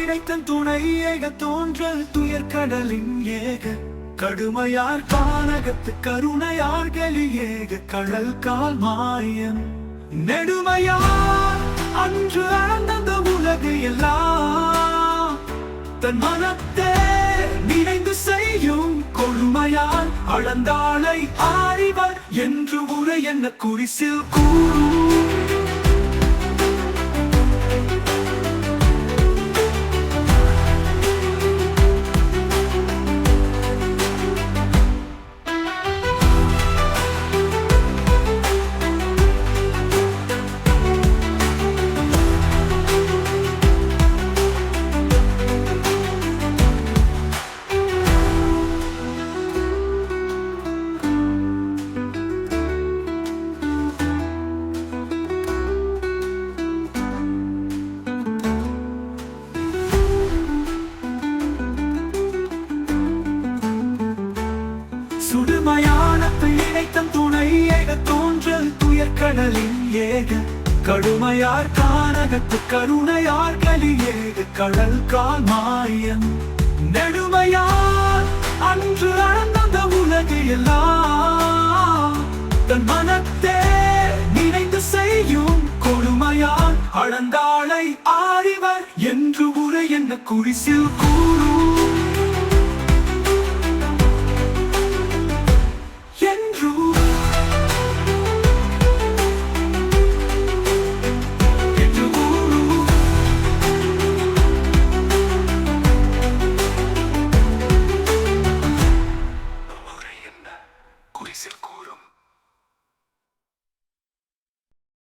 இழைத்தன் துணை ஏக தோன்றல் துயர்கடலின் ஏக கடுமையார் கானகத்து கருணையார் கலி ஏக கடல் கால் மாயன் நெடுமையார் அன்று அளந்த உலகு எல்லாம் தன் மனத்தே நினைந்து செய்யும் கொடுமையால் அளந்தாளை ஆறிவர் என்று உரை என்ன குறிசில் கூறும். சுடுமயானத்தை இணைத்தம் துணை ஏக தோன்றல் துயர்கடலின் ஏக கடுமையார் கானகத்து கருணையார் கலி ஏக கடல் கால் மாயன் நெடுமையார் அன்று அளந்த உலகு எல்லாம் தன் மனத்தே நினைந்து செய்யும் கொடுமையால் அளந்தாளை ஆறிவர் என்று உரை என்ன குறிசில் கூறும்.